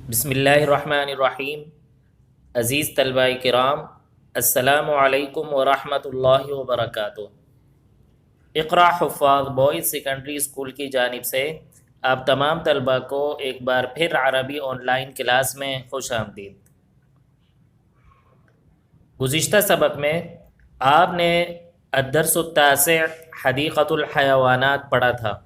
بسم اللہ الرحمن الرحیم۔ عزیز طلبہ کرام، السلام علیکم ورحمۃ اللہ وبرکاتہ۔ اقرا حفاظ بوائز سیکنڈری اسکول کی جانب سے آپ تمام طلبہ کو ایک بار پھر عربی آن لائن کلاس میں خوش آمدید۔ گزشتہ سبق میں آپ نے الدرس التاسع حدیقۃ الحیوانات پڑھا تھا۔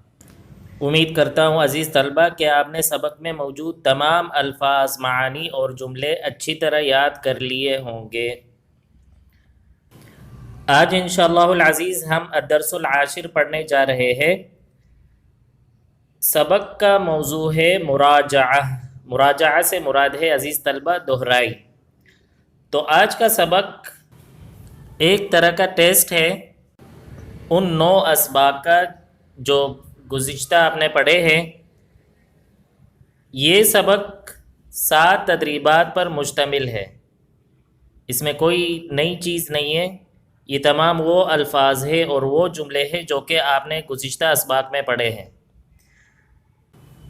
امید کرتا ہوں عزیز طلبہ کہ آپ نے سبق میں موجود تمام الفاظ، معانی اور جملے اچھی طرح یاد کر لیے ہوں گے۔ آج انشاءاللہ العزیز ہم الدرس العاشر پڑھنے جا رہے ہیں۔ سبق کا موضوع ہے مراجعہ۔ مراجعہ سے مراد ہے عزیز طلبہ دہرائی۔ تو آج کا سبق ایک طرح کا ٹیسٹ ہے ان 9 اسباق کا جو گزشتہ آپ نے پڑھے ہیں۔ یہ سبق 7 تدریبات پر مشتمل ہے، اس میں کوئی نئی چیز نہیں ہے، یہ تمام وہ الفاظ ہیں اور وہ جملے ہیں جو کہ آپ نے گزشتہ اسباق میں پڑھے ہیں۔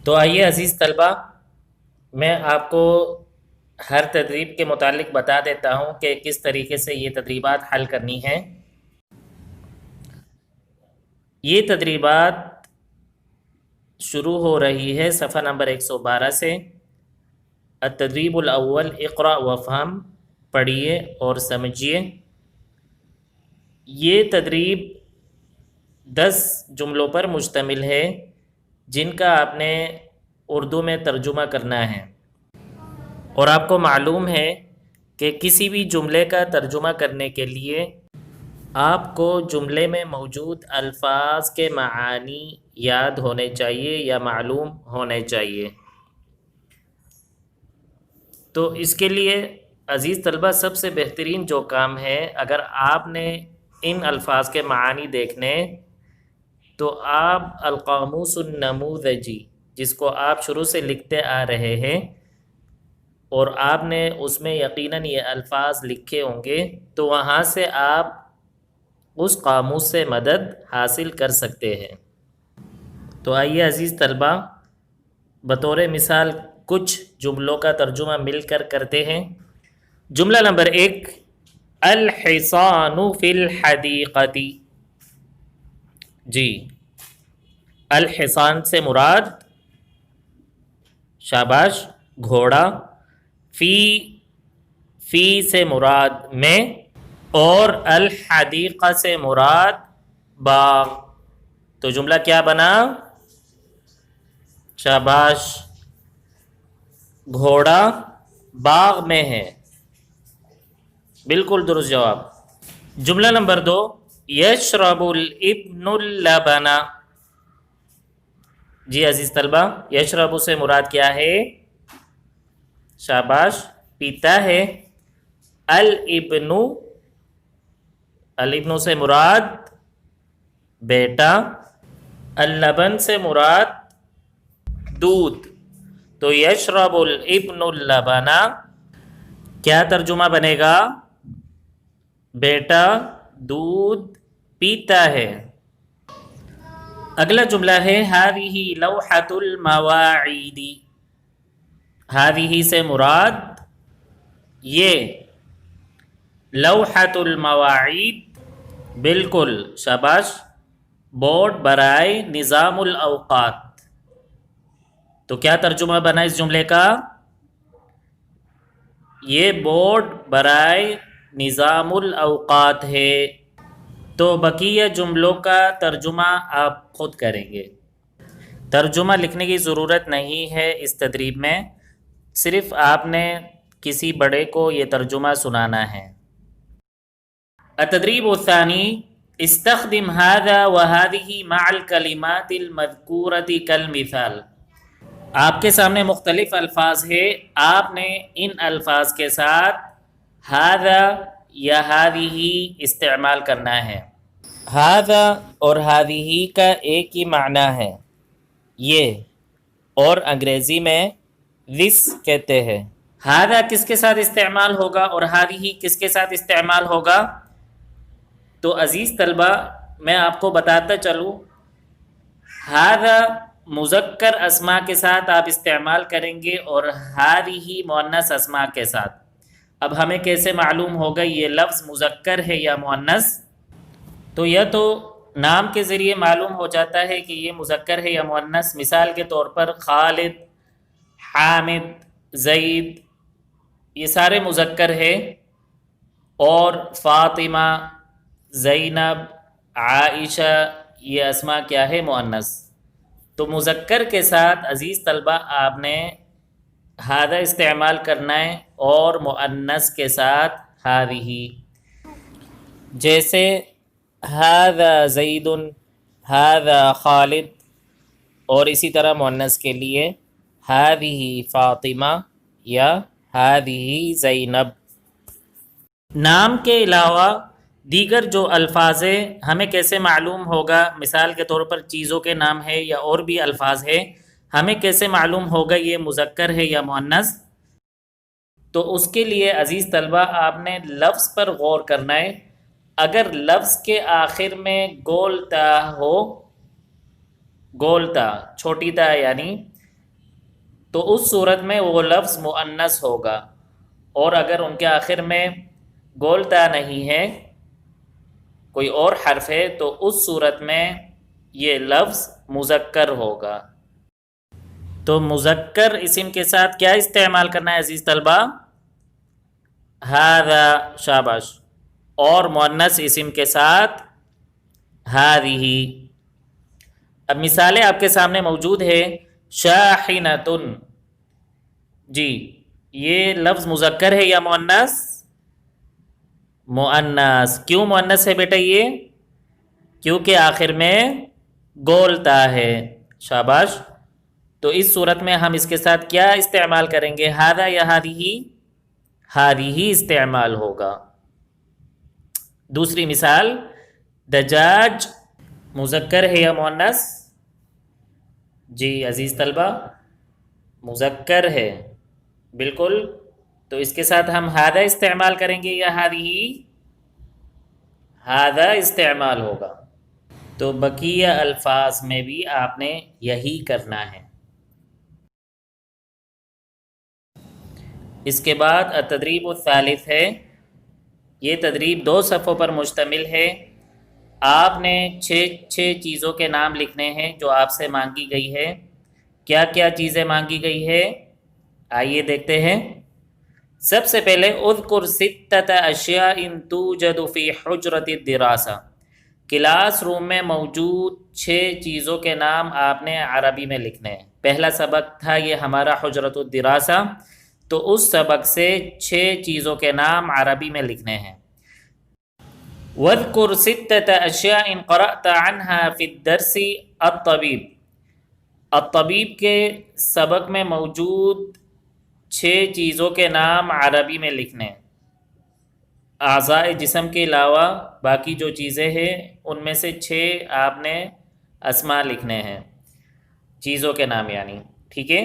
تو آئیے عزیز طلبہ، میں آپ کو ہر تدریب کے متعلق بتا دیتا ہوں کہ کس طریقے سے یہ تدریبات حل کرنی ہیں۔ یہ تدریبات شروع ہو رہی ہے صفحہ نمبر 112 سے۔ التدریب الاول اقرأ وافہم، پڑھیے اور سمجھیے۔ یہ تدریب 10 جملوں پر مشتمل ہے جن کا آپ نے اردو میں ترجمہ کرنا ہے، اور آپ کو معلوم ہے کہ کسی بھی جملے کا ترجمہ کرنے کے لیے آپ کو جملے میں موجود الفاظ کے معانی یاد ہونے چاہیے یا معلوم ہونے چاہیے۔ تو اس کے لیے عزیز طلبہ سب سے بہترین جو کام ہے، اگر آپ نے ان الفاظ کے معانی دیکھنے تو آپ القاموس النموذجی، جس کو آپ شروع سے لکھتے آ رہے ہیں اور آپ نے اس میں یقیناً یہ الفاظ لکھے ہوں گے، تو وہاں سے آپ اس قاموس سے مدد حاصل کر سکتے ہیں۔ تو آئیے عزیز طلبہ بطور مثال کچھ جملوں کا ترجمہ مل کر کرتے ہیں۔ جملہ نمبر 1، الحصان فی الحدیقۃ۔ جی، الحصان سے مراد، شاباش، گھوڑا۔ فی سے مراد میں، اور الحدیقہ سے مراد باغ۔ تو جملہ کیا بنا؟ شاباش، گھوڑا باغ میں ہے، بالکل درست جواب۔ جملہ نمبر 2، یشرب الابن اللبن۔ جی عزیز طلبہ، یشرب سے مراد کیا ہے؟ شاباش، پیتا ہے۔ الابن، الابن سے مراد بیٹا، اللبن سے مراد دودھ۔ تو یشرب الابن اللبن کیا ترجمہ بنے گا؟ بیٹا دودھ پیتا ہے۔ اگلا جملہ ہے ہذہ لوحۃ المواعید۔ ہذہ سے مراد یہ، لوحۃ المواعید، بالکل شاباش، بورڈ برائے نظام الاوقات۔ تو کیا ترجمہ بنا اس جملے کا؟ یہ بورڈ برائے نظام الاوقات ہے۔ تو بقیہ جملوں کا ترجمہ آپ خود کریں گے، ترجمہ لکھنے کی ضرورت نہیں ہے اس تدریب میں، صرف آپ نے کسی بڑے کو یہ ترجمہ سنانا ہے۔ التدریب الثانی، استخدم هذا وهذه مع الكلمات المذکورة كالمثال۔ آپ کے سامنے مختلف الفاظ ہیں، آپ نے ان الفاظ کے ساتھ هذا یا هذه استعمال کرنا ہے۔ هذا اور هذه کا ایک ہی معنی ہے، یہ، اور انگریزی میں this کہتے ہیں۔ هذا کس کے ساتھ استعمال ہوگا اور هذه کس کے ساتھ استعمال ہوگا؟ تو عزیز طلبہ میں آپ کو بتاتا چلوں، هذا مذکر اسما کے ساتھ آپ استعمال کریں گے اور ہذہ مؤنث اسما کے ساتھ۔ اب ہمیں کیسے معلوم ہوگا یہ لفظ مذکر ہے یا مؤنث؟ تو یہ تو نام کے ذریعے معلوم ہو جاتا ہے کہ یہ مذکر ہے یا مؤنث۔ مثال کے طور پر خالد، حامد، زید، یہ سارے مذکر ہے، اور فاطمہ، زینب، عائشہ، یہ اسما کیا ہے؟ مؤنث۔ تو مذکر کے ساتھ عزیز طلبہ آپ نے ہذا استعمال کرنا ہے، اور مؤنث کے ساتھ ہذہ، جیسے ھذا زید، ھذا خالد، اور اسی طرح مؤنث کے لیے ھذہ فاطمہ یا ھذہ زینب۔ نام کے علاوہ دیگر جو الفاظ ہیں ہمیں کیسے معلوم ہوگا؟ مثال کے طور پر چیزوں کے نام ہے یا اور بھی الفاظ ہے، ہمیں کیسے معلوم ہوگا یہ مذکر ہے یا مؤنث؟ تو اس کے لیے عزیز طلبہ آپ نے لفظ پر غور کرنا ہے۔ اگر لفظ کے آخر میں گول تا ہو، گول تا، چھوٹی تا یعنی، تو اس صورت میں وہ لفظ مؤنث ہوگا، اور اگر ان کے آخر میں گول تا نہیں ہے، کوئی اور حرف ہے، تو اس صورت میں یہ لفظ مذکر ہوگا۔ تو مذکر اسم کے ساتھ کیا استعمال کرنا ہے عزیز طلبہ؟ ھذا، شاباش، اور مؤنث اسم کے ساتھ ھذہ۔ اب مثالیں آپ کے سامنے موجود ہے۔ شاحنۃ، جی یہ لفظ مذکر ہے یا مؤنث؟ مؤنث۔ کیوں مؤنث ہے بیٹا یہ؟ کیونکہ آخر میں گول تا ہے، شاباش۔ تو اس صورت میں ہم اس کے ساتھ کیا استعمال کریں گے؟ ھذا یا ھذہ؟ ھذہ استعمال ہوگا۔ دوسری مثال، دجاج مذکر ہے یا مؤنث؟ جی عزیز طلبہ مذکر ہے، بالکل۔ تو اس کے ساتھ ہم ھذا استعمال کریں گے یا ھذہ؟ ھذا استعمال ہوگا۔ تو بقیہ الفاظ میں بھی آپ نے یہی کرنا ہے۔ اس کے بعد التدریب الثالث ہے، یہ تدریب 2 صفحوں پر مشتمل ہے۔ آپ نے 6 چیزوں کے نام لکھنے ہیں جو آپ سے مانگی گئی ہے۔ کیا کیا چیزیں مانگی گئی ہے؟ آئیے دیکھتے ہیں۔ سب سے پہلے اذکر 6 اشیاء توجد فی حجرۃ الدراسہ، کلاس روم میں موجود 6 چیزوں کے نام آپ نے عربی میں لکھنے ہیں۔ پہلا سبق تھا یہ ہمارا حجرۃ الدراسہ، تو اس سبق سے 6 چیزوں کے نام عربی میں لکھنے ہیں۔ وَاذْكُرْ 6 أَشْيَاءٍ قَرَأْتَ عَنْهَا فِي الدَّرْسِ الطبیب، الطبیب کے سبق میں موجود 6 چیزوں کے نام عربی میں لکھنے ہیں۔ اعضاء جسم کے علاوہ باقی جو چیزیں ہیں ان میں سے 6 آپ نے اسماء لکھنے ہیں، چیزوں کے نام یعنی، ٹھیک ہے۔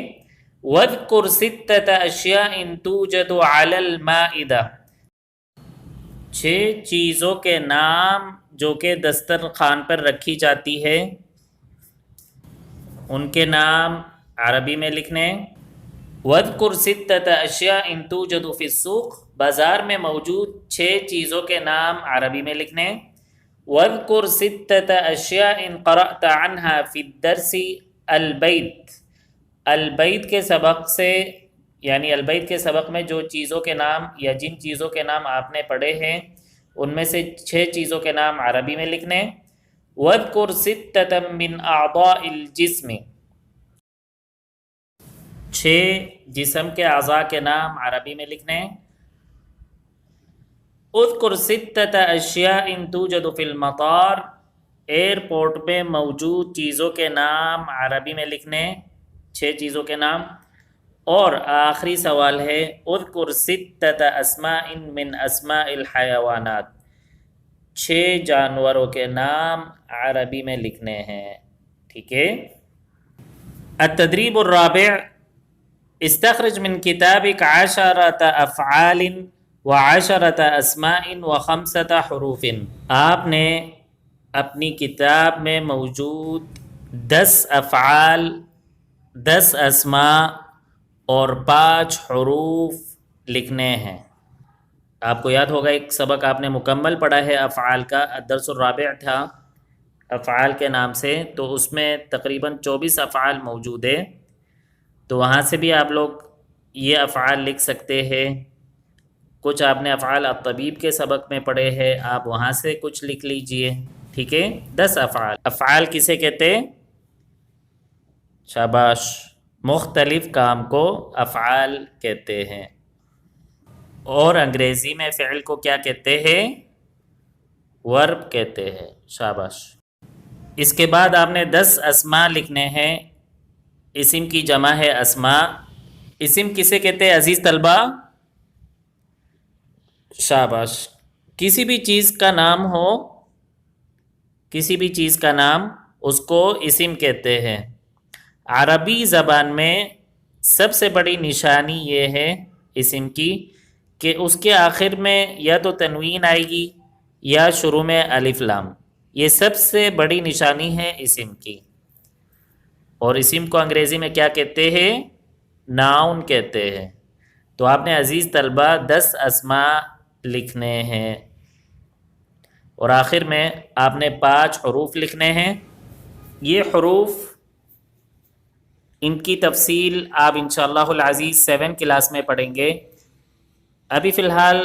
وَاذْكُرْ 6 أَشْيَاءٍ تُوجَدُ عَلَى الْمَائِدَةِ، 6 چیزوں کے نام جو کہ دسترخوان پر رکھی جاتی ہے، ان کے نام عربی میں لکھنے۔ وَاذْكُرْ 6 أَشْيَاءٍ تُوجَدُ فِي السُّوقِ، بازار میں موجود 6 چیزوں کے نام عربی میں لکھنے۔ وَاذْكُرْ 6 أَشْيَاءٍ قَرَأْتَ عَنْهَا فِي الدَّرْسِ الْبَيْتِ، البیت کے سبق سے یعنی البیت کے سبق میں جو چیزوں کے نام یا جن چیزوں کے نام آپ نے پڑھے ہیں ان میں سے 6 چیزوں کے نام عربی میں لکھنے۔ وَاذْكُرْ 6 مِنْ أَعْضَاءِ الْجِسْمِ، 6 جسم کے اعضاء کے نام عربی میں لکھنے۔ اذکر 6 أشیاء توجد فی المطار، ایئرپورٹ میں موجود چیزوں کے نام عربی میں لکھنے، 6 چیزوں کے نام۔ اور آخری سوال ہے اذکر 6 اسماء من اسماء الحیوانات، 6 جانوروں کے نام عربی میں لکھنے ہیں، ٹھیک ہے۔ التدریب الرابع، استخرج من کتابک 10 افعال و10 اسماء و5 حروف، آپ نے اپنی کتاب میں موجود 10 افعال، 10 اسماء اور 5 حروف لکھنے ہیں۔ آپ کو یاد ہوگا ایک سبق آپ نے مکمل پڑھا ہے افعال کا، الدرس الرابع تھا افعال کے نام سے، تو اس میں تقریباً 24 افعال موجود ہے، تو وہاں سے بھی آپ لوگ یہ افعال لکھ سکتے ہیں۔ کچھ آپ نے افعال الطبیب کے سبق میں پڑھے ہیں، آپ وہاں سے کچھ لکھ لیجئے، ٹھیک ہے۔ 10 افعال، افعال کسے کہتے ہیں؟ شاباش، مختلف کام کو افعال کہتے ہیں، اور انگریزی میں فعل کو کیا کہتے ہیں؟ ورب کہتے ہیں، شاباش۔ اس کے بعد آپ نے 10 اسماء لکھنے ہیں، اسم کی جمع ہے اسماء۔ اسم کسے کہتے ہیں عزیز طلبہ؟ شاباش، کسی بھی چیز کا نام ہو، کسی بھی چیز کا نام، اس کو اسم کہتے ہیں۔ عربی زبان میں سب سے بڑی نشانی یہ ہے اسم کی کہ اس کے آخر میں یا تو تنوین آئے گی یا شروع میں الف لام، یہ سب سے بڑی نشانی ہے اسم کی۔ اور اسم کو انگریزی میں کیا کہتے ہیں؟ ناؤن کہتے ہیں۔ تو آپ نے عزیز طلبہ 10 اسماء لکھنے ہیں، اور آخر میں آپ نے 5 حروف لکھنے ہیں۔ یہ حروف، ان کی تفصیل آپ انشاءاللہ العزیز 7 کلاس میں پڑھیں گے۔ ابھی فی الحال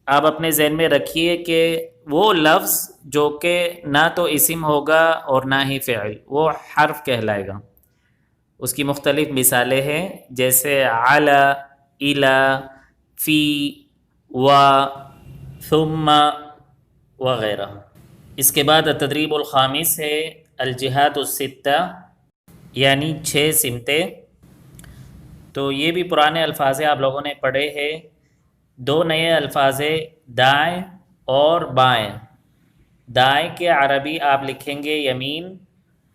آپ اپنے ذہن میں رکھیے کہ وہ لفظ جو کہ نہ تو اسم ہوگا اور نہ ہی فعل، وہ حرف کہلائے گا۔ اس کی مختلف مثالیں ہیں، جیسے علی، الی، فی، و، ثم وغیرہ۔ اس کے بعد التدریب الخامس ہے الجہات الستہ، یعنی 6 سمتیں۔ تو یہ بھی پرانے الفاظ آپ لوگوں نے پڑھے ہیں۔ 2 نئے الفاظ دائیں اور بائیں۔ دائیں کے عربی آپ لکھیں گے یمین،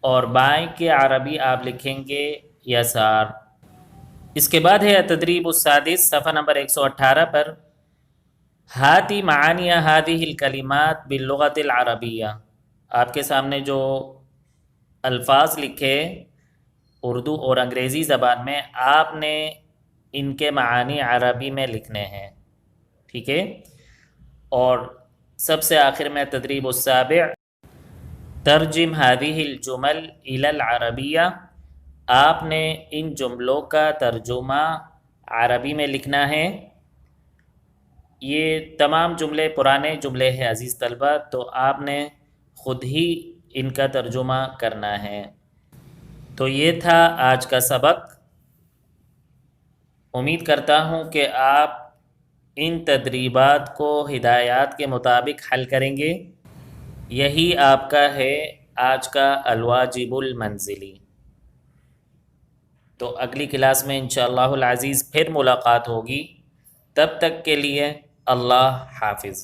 اور بائیں کے عربی آپ لکھیں گے یسار۔ اس کے بعد ہے التدریب السادس، صفحہ نمبر 118 پر، ہاتی معانی هذه الکلمات باللغۃ العربیہ۔ آپ کے سامنے جو الفاظ لکھے اردو اور انگریزی زبان میں، آپ نے ان کے معانی عربی میں لکھنے ہیں، ٹھیک ہے۔ اور سب سے آخر میں تدریب السابع، ترجم هذه الجمل الى العربیہ۔ آپ نے ان جملوں کا ترجمہ عربی میں لکھنا ہے۔ یہ تمام جملے پرانے جملے ہیں عزیز طلبہ، تو آپ نے خود ہی ان کا ترجمہ کرنا ہے۔ تو یہ تھا آج کا سبق۔ امید کرتا ہوں کہ آپ ان تدریبات کو ہدایات کے مطابق حل کریں گے۔ یہی آپ کا ہے آج کا الواجب المنزلی۔ تو اگلی کلاس میں انشاءاللہ العزیز پھر ملاقات ہوگی، تب تک کے لیے اللہ حافظ۔